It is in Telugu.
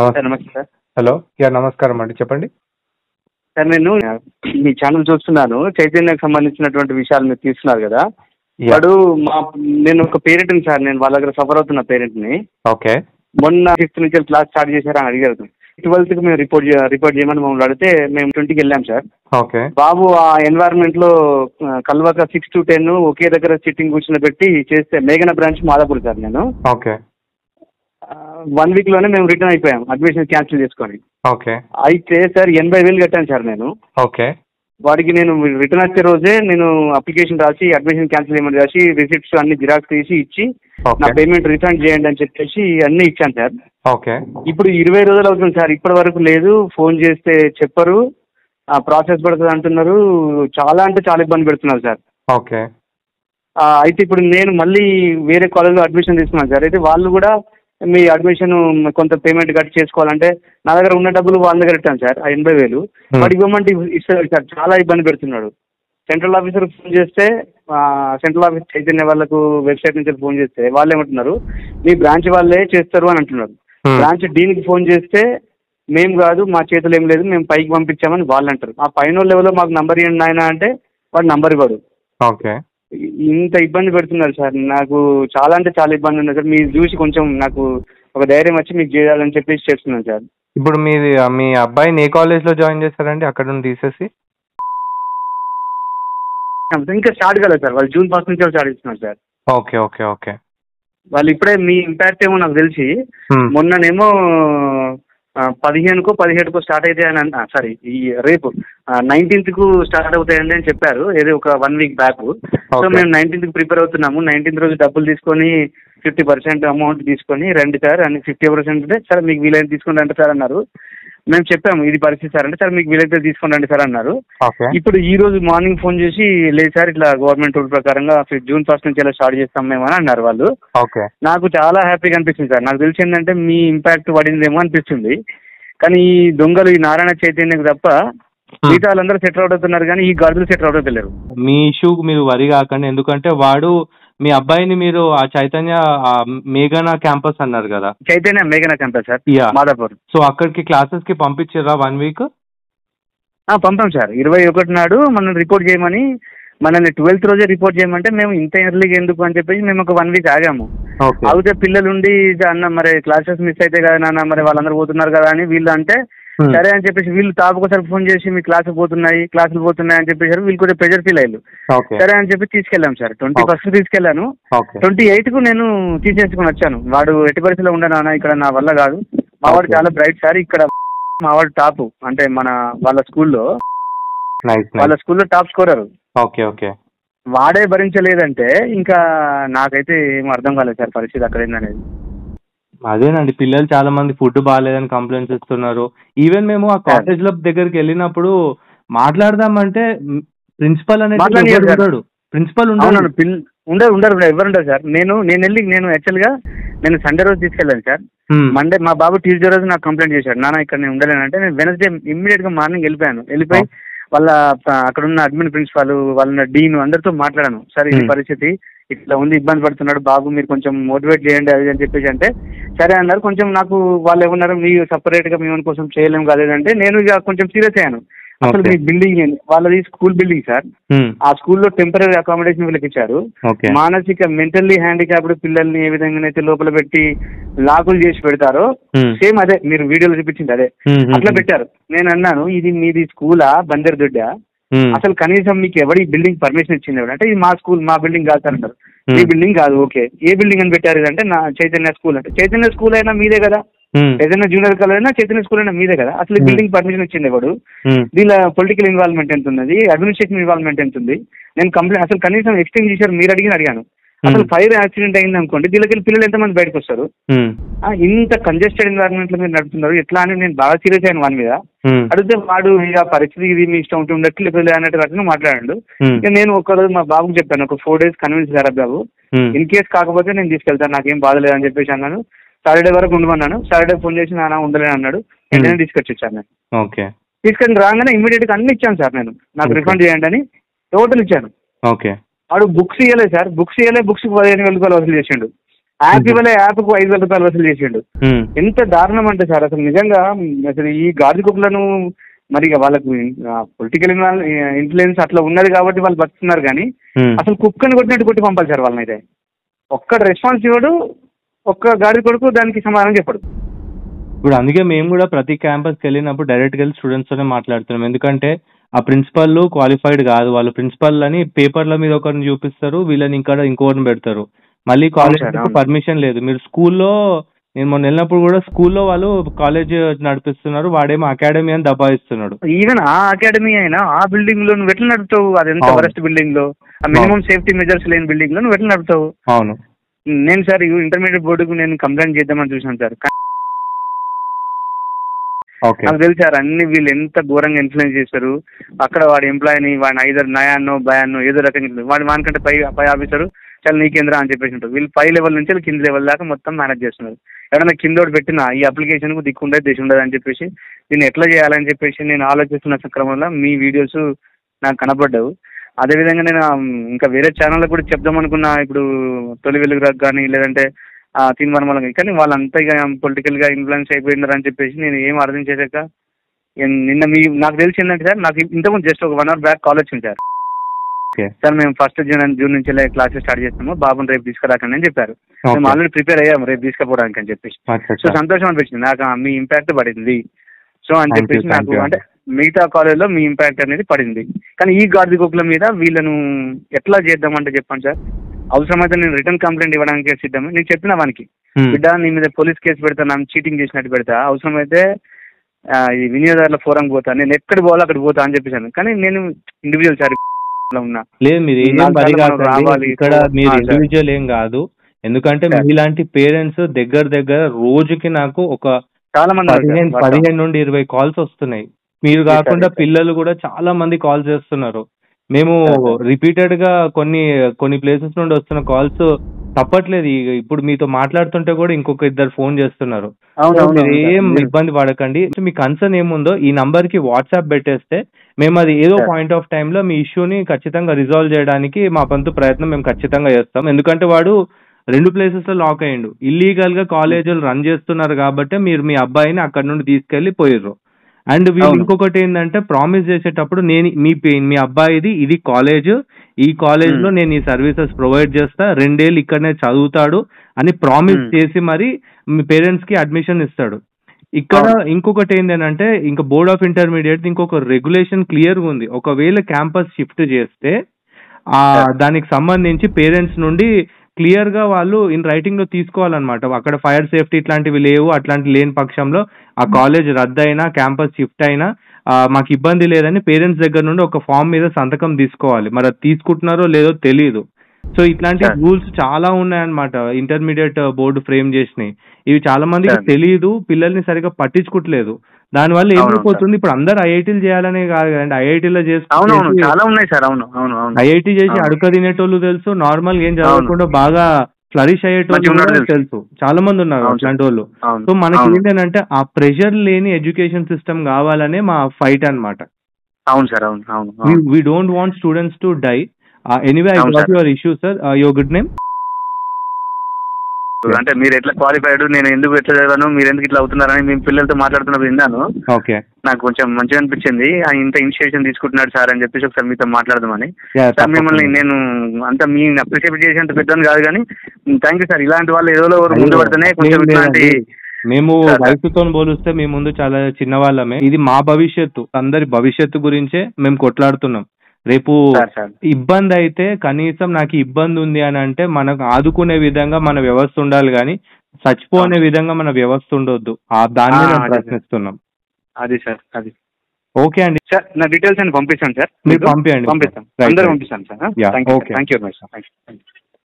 సార్ నమస్తే సార్. హలో. నమస్కారం అండి, చెప్పండి. సార్ నేను మీ ఛానల్ చూస్తున్నాను. చైతన్యకు సంబంధించినటువంటి విషయాలు మీరు తీస్తున్నారు కదా. వాడు నేను ఒక పేరెంట్ని సార్, నేను వాళ్ళ దగ్గర సఫర్ అవుతున్న పేరెంట్ని. ఓకే. మొన్న 5th నుంచి క్లాస్ స్టార్ట్ చేశారని అడిగారు. 12th మేము రిపోర్ట్ చేయమని మమ్మల్ని అడిగితే మేము 20కి వెళ్ళాం సార్. ఓకే. బాబు ఆ ఎన్వైరన్మెంట్ లో కల్వక 6 to 10 ఒకే దగ్గర సిట్టింగ్ కూర్చుని పెట్టి చేస్తే మేఘన బ్రాంచ్ మాదాపూర్ సార్. నేను ఓకే 1 week లోనే మేము రిటర్న్ అయిపోయాం అడ్మిషన్ క్యాన్సిల్ చేసుకొని. ఓకే. అయితే సార్ 80,000 కట్టాను సార్ నేను. ఓకే. వాడికి నేను రిటర్న్ వచ్చే రోజే నేను అప్లికేషన్ రాసి అడ్మిషన్ క్యాన్సిల్ చేయమని రాసి రిసిప్ట్స్ అన్ని జిరాక్స్ తీసి ఇచ్చి నా పేమెంట్ రిఫండ్ చేయండి అని చెప్పేసి అన్ని ఇచ్చాను సార్. ఓకే. ఇప్పుడు 20 రోజులు అవుతుంది సార్, ఇప్పటి వరకు లేదు. ఫోన్ చేస్తే చెప్పరు, ప్రాసెస్ పడుతుంది అంటున్నారు. చాలా అంటే చాలా ఇబ్బంది పెడుతున్నారు సార్. ఓకే. అయితే ఇప్పుడు నేను మళ్ళీ వేరే కాలేజ్లో అడ్మిషన్ తీసుకున్నాను సార్. అయితే వాళ్ళు కూడా మీ అడ్మిషన్ కొంత పేమెంట్ కట్ చేసుకోవాలంటే నా దగ్గర ఉన్న డబ్బులు వాళ్ళ దగ్గర పెట్టాను సార్. ఆ 80,000 వాడు ఇవ్వమంటే ఇస్తారు సార్. చాలా ఇబ్బంది పెడుతున్నాడు. సెంట్రల్ ఆఫీసర్ ఫోన్ చేస్తే సెంట్రల్ ఆఫీస్ చైతన్య వాళ్ళకు వెబ్సైట్ నుంచి ఫోన్ చేస్తే వాళ్ళు ఏమంటున్నారు, మీ బ్రాంచ్ వాళ్ళే చేస్తారు అని అంటున్నారు. బ్రాంచ్ డీన్కి ఫోన్ చేస్తే మేము కాదు, మా చేతులు ఏం లేదు, మేము పైకి పంపించామని వాళ్ళు అంటారు. ఆ పైన లెవెల్లో మాకు నంబర్ ఇవ్వండి ఆయన అంటే వాడు నంబర్ ఇవ్వడు. ఓకే. ఇంత ఇబ్బంది పెడుతున్నారు సార్. నాకు చాలా అంటే చాలా ఇబ్బంది ఉంది సార్. మీరు చూసి కొంచెం నాకు ఒక ధైర్యం వచ్చి మీకు చేయాలని చెప్పేసి చేస్తున్నాను సార్. ఇప్పుడు మీ అబ్బాయిని ఏ కాలేజ్లో జాయిన్ చేస్తారండి అక్కడ నుండి తీసేసి? ఇంకా స్టార్ట్ కాలేదు సార్, వాళ్ళు June 1st నుంచి స్టార్ట్ చేస్తున్నారు సార్. ఓకే. ఓకే. ఓకే. వాళ్ళు ఇప్పుడే మీ ఇంపాక్ట్ ఏమో నాకు తెలిసి మొన్ననేమో 15కో 17కో స్టార్ట్ అయితే అని సారీ ఈ రేపు 19th స్టార్ట్ అవుతాయండి అని చెప్పారు. ఏదో ఒక 1 week బ్యాక్. సో మేము 19th ప్రిపేర్ అవుతున్నాము. 19th రోజు డబ్బులు తీసుకొని 50% అమౌంట్ తీసుకొని రండి సార్ అని 50% అంటే సార్ మీకు వీలైతే తీసుకుని రండి సార్ అన్నారు. మేము చెప్పాము ఇది పరిస్థితి సార్ అంటే సార్ మీకు వీలైతే తీసుకుని రండి సార్ అన్నారు. ఇప్పుడు ఈ రోజు మార్నింగ్ ఫోన్ చేసి లేదు సార్ ఇట్లా గవర్నమెంట్ రూల్ ప్రకారంగా June 1st నుంచి ఇలా స్టార్ట్ చేస్తాం మేము అని అన్నారు వాళ్ళు. నాకు చాలా హ్యాపీగా అనిపిస్తుంది సార్. నాకు తెలిసి ఏంటంటే మీ ఇంపాక్ట్ పడిందేమో అనిపిస్తుంది. కానీ ఈ దొంగలు ఈ నారాయణ చైతన్యకు తప్ప మిగతా వాళ్ళందరూ సెటిల్ అవుట్ అవుతున్నారు, కానీ ఈ గాడులు సెటిల్ అవుట్ అవుతలేరు. మీ ఇష్యూ మీరు వరి కాకండి, ఎందుకంటే వాడు మీ అబ్బాయిని మీరు ఆ చైతన్య మేఘనా క్యాంపస్ అన్నారు కదా, చైతన్య మేఘనా క్యాంపస్ సార్ మాదాపూర్. సో అక్కడికి క్లాసెస్ కి పంపించారా 1 week? పంపాం సార్. 21 నాడు మనల్ని రిపోర్ట్ చేయమని, మనల్ని 12th రోజే రిపోర్ట్ చేయమంటే మేము ఇంత ఎర్లీగా ఎందుకు అని చెప్పేసి మేము ఒక 1 week ఆగాము. అయితే పిల్లలుండి అన్న మరి క్లాసెస్ మిస్ అయితే కదా నాన్న, మరి వాళ్ళందరూ పోతున్నారు కదా అని వీళ్ళు అంటే సరే అని చెప్పేసి వీళ్ళు తాపకోసారి ఫోన్ చేసి మీ క్లాసులు పోతున్నాయి అని చెప్పేసి వీళ్ళు కూడా ప్రెజర్ ఫీల్ అయ్యారు. సరే అని చెప్పి తీసుకెళ్ళాం సార్. 21st తీసుకెళ్లాను. 28కు నేను తీసేసుకుని వచ్చాను. వాడు ఎట్టి పరిస్థితిలో ఉండనా, ఇక్కడ నా వల్ల కాదు, మావాడు చాలా బ్రైట్ సార్, ఇక్కడ మావాడు టాప్ అంటే వాళ్ళ స్కూల్లో టాప్ స్కోరర్. ఓకే. ఓకే. వాడే భరించలేదంటే ఇంకా నాకైతే ఏం అర్థం కాలేదు సార్ పరిస్థితి అక్కడ ఏందనేది. అదేనండి, పిల్లలు చాలా మంది ఫుడ్ బాగాలేదని కంప్లైంట్స్ ఇస్తున్నారు. ఈవెన్ మేము ఆ కాలేజ్ లో దగ్గరికి వెళ్ళినప్పుడు మాట్లాడదామంటే ప్రిన్సిపల్ అనేది ప్రిన్సిపల్ ఉండరు ఎవరుంటారు సార్. నేను యాక్చువల్ గా నేను సండే రోజు తీసుకెళ్ళాను సార్. మండే మా బాబు ట్యూస్డే రోజు నాకు కంప్లైంట్ చేశాడు, నాన్న ఇక్కడ నేను ఉండలేనంటే నేను వెనస్డే ఇమ్మీడియట్ గా మార్నింగ్ వెళ్ళిపోయి వాళ్ళ అక్కడ ఉన్న అడ్మిన్ ప్రిన్సిపాల్ వాళ్ళ డీన్ అందరితో మాట్లాడాను. సార్ ఈ పరిస్థితి ఇట్లా ఉంది, ఇబ్బంది పడుతున్నాడు బాబు, మీరు కొంచెం మోటివేట్ చేయండి అది అని చెప్పేసి అంటే సరే అన్నారు. కొంచెం నాకు వాళ్ళు ఏమన్నారు, మీరు సపరేట్ గా మేము కోసం చేయలేము కాలేదంటే నేను ఇక కొంచెం సీరియస్ అయ్యాను. అసలు మీ బిల్డింగ్ వాళ్ళది స్కూల్ బిల్డింగ్ సార్. ఆ స్కూల్లో టెంపరీ అకామిడేషన్ వీళ్ళకి ఇచ్చారు. మానసిక మెంటల్లీ హ్యాండిక్యాప్డ్ పిల్లల్ని ఏ విధంగానైతే లోపల పెట్టి లాకులు చేసి పెడతారో సేమ్ అదే మీరు వీడియోలో చూపించింది అదే అట్లా పెట్టారు. నేను అన్నాను ఇది మీది స్కూలా బందర్ దొడ్డా, అసలు కనీసం మీకు ఎవరి బిల్డింగ్ పర్మిషన్ ఇచ్చింది అంటే ఇది మా స్కూల్ మా బిల్డింగ్ కాదు సార్ అంటారు. ఈ బిల్డింగ్ కాదు. ఓకే ఏ బిల్డింగ్ అని పెట్టారు అంటే నా చైతన్య స్కూల్ అంటే చైతన్య స్కూల్ అయినా మీదే కదా, ఏదైనా జూనియర్ కాలేజ్ అయినా చైతన్య స్కూల్ అయినా మీదే కదా. అసలు బిల్డింగ్ పర్మిషన్ ఇచ్చింది ఎవడు, దీనిలో పొలిటికల్ ఇన్వాల్వ్మెంట్ ఎంత ఉన్నది, అడ్మినిస్ట్రేషన్ ఇన్వాల్వ్మెంట్ ఎంత ఉంది, నేను కంప్లైంట్ అసలు కనీసం ఎక్స్టెండ్ చేశారు మీరు అడిగాను. అసలు ఫైర్ యాక్సిడెంట్ అయింది అనుకోండి, దీనికి పిల్లలు ఎంతమంది బయటకు వస్తారు? ఇంత కంజెస్టెడ్ ఎన్వైరన్మెంట్ లో మీరు నడుపుతున్నారు ఎట్లా అని నేను బాగా సీరియస్ అయిన వాని మీద అడిగితే వాడు ఇక పరిస్థితి ఇది మీ ఇష్టం ఉంటుంది ఉండట్టు లేకపోతే అన్నట్టు రకంగా మాట్లాడాడు. ఇక నేను ఒకరోజు మా బాబుకి చెప్పాను, ఒక 4 days కన్విన్స్ గారు బాబు, ఇన్ కేస్ కాకపోతే నేను తీసుకెళ్తాను, నాకేం బాధ లేదని చెప్పేసి అన్నాను. సాటర్డే వరకు ఉండమన్నాను. సాటర్డే ఫోన్ చేసి నాన్న ఉండలేను అన్నాడు. వెంటనే తీసుకొచ్చి ఇచ్చాను నేను. తీసుకొని రాగానే ఇమీడియట్ గా అన్ని ఇచ్చాను సార్. నేను నాకు రిఫండ్ చేయండి అని టోటల్ ఇచ్చాను. వాడు బుక్స్ ఇవ్వలేదు సార్, బుక్స్ 15,000 రూపాయలు వసూలు చేసిండు. యాప్ ఇవ్వలే, యాప్ కు 5,000 రూపాయలు వసూలు చేసిండు. ఎంత దారుణం అంటే సార్ అసలు నిజంగా అసలు ఈ గాడి కుక్కలను మరి వాళ్ళకు పొలిటికల్ ఇన్ఫ్లుయెన్స్ అట్లా ఉన్నది కాబట్టి వాళ్ళు బతుకుతున్నారు, కానీ అసలు కుక్కని కొట్టినట్టు కొట్టి పంపాలి సార్ వాళ్ళని. అయితే ఒక్క రెస్పాన్స్ ఇవ్వడు, ఒక్క గాడి కొడుకు దానికి సమాధానం చెప్పడు. ఇప్పుడు అందుకే మేము కూడా ప్రతి క్యాంపస్కి వెళ్ళినప్పుడు డైరెక్ట్గా వెళ్ళి స్టూడెంట్స్తోనే మాట్లాడుతున్నాం. ఎందుకంటే ఆ ప్రిన్సిపల్ క్వాలిఫైడ్ కాదు, వాళ్ళు ప్రిన్సిపల్ అని పేపర్ల మీద ఒకరిని చూపిస్తారు, వీళ్ళని ఇంకోరిని పెడతారు. మళ్ళీ కాలేజ్ పర్మిషన్ లేదు. మీరు స్కూల్లో, నేను మొన్న వెళ్ళినప్పుడు కూడా స్కూల్లో వాళ్ళు కాలేజ్ నడిపిస్తున్నారు, వాడేమో అకాడమీ అని దబాయిస్తున్నాడు. ఈవెన్ ఆ అకాడమీ అయినా ఆ బిల్డింగ్ లో నువ్వు ఎట్లా నడుపుతావు? అది ఎంత వరస్ట్ బిల్డింగ్ లో, మినిమం సేఫ్టీ మెజర్స్ లేని బిల్డింగ్ లో నువ్వు ఎట్లా నడుపుతావు? అవును. నేను సార్ ఇంటర్మీడియట్ బోర్డుకు నేను కంప్లైంట్ చేద్దామని చూసాను సార్. నాకు తెలుసు సార్ అన్ని వీళ్ళు ఎంత ఘోరంగా ఇన్ఫ్లుయెన్స్ చేశారు. అక్కడ వాడి ఎంప్లాయీని, వాడిని ఐదర్ నయాన్నో భయాన్నో ఏదో రకంగా వానికంటే పై ఆఫీసరు చాలా నీకేంద్రా అని చెప్పేసి ఉంటారు. వీళ్ళు పై లెవెల్ నుంచి కింద లెవెల్ దాకా మొత్తం మేనేజ్ చేస్తున్నారు. ఎవరైనా కిందోడు పెట్టినా ఈ అప్లికేషన్ కు దిక్కుండదు దేశం ఉండదు అని చెప్పేసి దీన్ని ఎట్లా చేయాలని చెప్పేసి నేను ఆలోచిస్తున్న క్రమంలో మీ వీడియోస్ నాకు కనపడ్డావు. అదేవిధంగా నేను ఇంకా వేరే ఛానల్లో కూడా చెప్దాం అనుకున్నా, ఇప్పుడు తొలి వెలుగురకు కానీ లేదంటే తిన్మర్మలం, కానీ వాళ్ళంతా ఇక పొలిటికల్ గా ఇన్ఫ్లుయెన్స్ అయిపోయినారు అని చెప్పేసి నేను ఏం అర్థం చేశాక నిన్న నాకు తెలిసి ఏంటంటే సార్, నాకు ఇంతకుముందు జస్ట్ ఒక 1 hour బ్యాక్ కాల్ వచ్చింది సార్. సార్ మేము 1st జూన్ నుంచి క్లాసెస్ స్టార్ట్ చేస్తాము, బాబుని రేపు తీసుకురాకండి అని చెప్పారు. మేము ఆల్రెడీ ప్రిపేర్ అయ్యాము రేపు తీసుకుపోవడానికి అని చెప్పేసి. సో సంతోషం అనిపించింది నాకు, మీ ఇంపాక్ట్ పడింది. సో అని చెప్పేసి నాకు అంటే మిగతా కాలేజ్లో మీ ఇంపాక్ట్ అనేది పడింది, కానీ ఈ గాడిద కుక్కల మీద వీళ్ళను ఎట్లా చేద్దామంటే చెప్పండి సార్. అవసరమైతే నేను రిటర్న్ కంప్లైంట్ ఇవ్వడానికి సిద్ధమే. నేను చెప్పిన వానికి, బిడ్డ నీ మీద పోలీస్ కేసు పెడతా, నన్ను చీటింగ్ చేసినట్టు పెడతా, అవసరమైతే ఈ వినియోగదారుల ఫోరం పోతా, నేను ఎక్కడ పోవాలో అక్కడ పోతా అని చెప్పేసాను. కానీ నేను ఇండివిజువల్ సార్ ఉన్నా లేదు, మీరు ఇక్కడ మీరు ఇండివిజువల్ ఏం కాదు. ఎందుకంటే మీలాంటి పేరెంట్స్ దగ్గర రోజుకి నాకు ఒక చాలా మంది 15 నుండి 20 కాల్స్ వస్తున్నాయి. మీరు కాకుండా పిల్లలు కూడా చాలా మంది కాల్ చేస్తున్నారు. మేము రిపీటెడ్ గా కొన్ని ప్లేసెస్ నుండి వస్తున్న కాల్స్ తప్పట్లేదు. ఇప్పుడు మీతో మాట్లాడుతుంటే కూడా ఇంకొక 2 ఫోన్ చేస్తున్నారు. ఏం ఇబ్బంది పడకండి. మీ కన్సర్న్ ఏముందో ఈ నంబర్ కి వాట్సాప్ పెట్టేస్తే మేము అది ఏదో పాయింట్ ఆఫ్ టైమ్ లో మీ ఇష్యూని ఖచ్చితంగా రిజాల్వ్ చేయడానికి మా వంతు ప్రయత్నం మేము ఖచ్చితంగా చేస్తాం. ఎందుకంటే వాడు 2 ప్లేసెస్ లో లాక్ అయ్యిండు. ఇల్లీగల్ గా కాలేజీలు రన్ చేస్తున్నారు కాబట్టి మీరు మీ అబ్బాయిని అక్కడ నుండి తీసుకెళ్లి పోయిర్రు. అండ్ వీళ్ళు ఇంకొకటి ఏంటంటే ప్రామిస్ చేసేటప్పుడు నేను మీ అబ్బాయిది ఇది కాలేజ్, ఈ కాలేజ్ లో నేను ఈ సర్వీసెస్ ప్రొవైడ్ చేస్తా, 2 ఏళ్ళు ఇక్కడనే చదువుతాడు అని ప్రామిస్ చేసి మరి మీ పేరెంట్స్ కి అడ్మిషన్ ఇస్తాడు. ఇక్కడ ఇంకొకటి ఏంటంటే ఇంకా బోర్డ్ ఆఫ్ ఇంటర్మీడియట్ ఇంకొక రెగ్యులేషన్ క్లియర్ గా ఉంది. ఒకవేళ క్యాంపస్ షిఫ్ట్ చేస్తే దానికి సంబంధించి పేరెంట్స్ నుండి క్లియర్ గా వాళ్ళు ఇన్ రైటింగ్ లో తీసుకోవాలన్నమాట. అక్కడ ఫైర్ సేఫ్టీ ఇట్లాంటివి లేవు, అట్లాంటి లేని పక్షంలో ఆ కాలేజ్ రద్దు అయినా క్యాంపస్ షిఫ్ట్ అయినా మాకు ఇబ్బంది లేదని పేరెంట్స్ దగ్గర నుండి ఒక ఫామ్ మీద సంతకం తీసుకోవాలి. మరి అది తీసుకుంటున్నారో లేదో తెలియదు. సో ఇట్లాంటి రూల్స్ చాలా ఉన్నాయన్నమాట ఇంటర్మీడియట్ బోర్డు ఫ్రేమ్ చేసినాయి. ఇవి చాలా మందికి తెలియదు, పిల్లల్ని సరిగా పట్టించుకోవట్లేదు. దానివల్ల ఏమైపోతుంది, ఇప్పుడు అందరు ఐఐటీలు చేయాలనే కాదు కదండి, ఐఐటీలో చేసుకుంటే ఐఐటీ చేసి అడుక తినేటోళ్ళు తెలుసు, నార్మల్ ఏం చదవకుండా బాగా ఫ్లరిష్ అయ్యేటోళ్ళు తెలుసు, చాలా మంది ఉన్నారు అట్లాంటి వాళ్ళు. సో మనకి ఏంటంటే ఆ ప్రెషర్ లేని ఎడ్యుకేషన్ సిస్టమ్ కావాలనే మా ఫైట్ అన్నమాట. We don't want students to die. Anyway I got your issue sir. Your good name? అంటే మీరు ఎట్లా క్వాలిఫైడ్, నేను ఎందుకు ఎట్లా చదివాను, మీరు ఎందుకు ఇట్లా అవుతున్నారని మేము పిల్లలతో మాట్లాడుతున్నప్పుడు విన్నాను. నాకు కొంచెం మంచిగా అనిపించింది, ఇంత ఇనిషియేషన్ తీసుకుంటున్నాడు సార్ అని చెప్పేసి ఒకసారి మీతో మాట్లాడదామని. సార్ మిమ్మల్ని నేను అంత మీ అప్రిషియేట్ చేసేంత పెద్దను కాదు, కానీ థ్యాంక్ యూ సార్. ఇలాంటి వాళ్ళు ఏదో ముందు పడితేనే కొంచెం ఇట్లాంటి మేము వయసుతో పోలిస్తే మీ ముందు చాలా చిన్నవాళ్ళమే. ఇది మా భవిష్యత్తు, అందరి భవిష్యత్తు గురించే మేము కొట్లాడుతున్నాం. రేపు ఇబ్బంది అయితే కనీసం నాకు ఇబ్బంది ఉంది అని అంటే మనకు ఆదుకునే విధంగా మన వ్యవస్థ ఉండాలి, కానీ చచ్చిపోనే విధంగా మన వ్యవస్థ ఉండొద్దు. దాన్ని మేము ప్రశ్నిస్తున్నాం. అది సార్, అది ఓకే అండి సార్. నా డీటెయిల్స్ అని పంపిస్తాను సార్, మీరు పంపిస్తాను. అందరూ పంపిస్తాను sir. Thank you very much sir.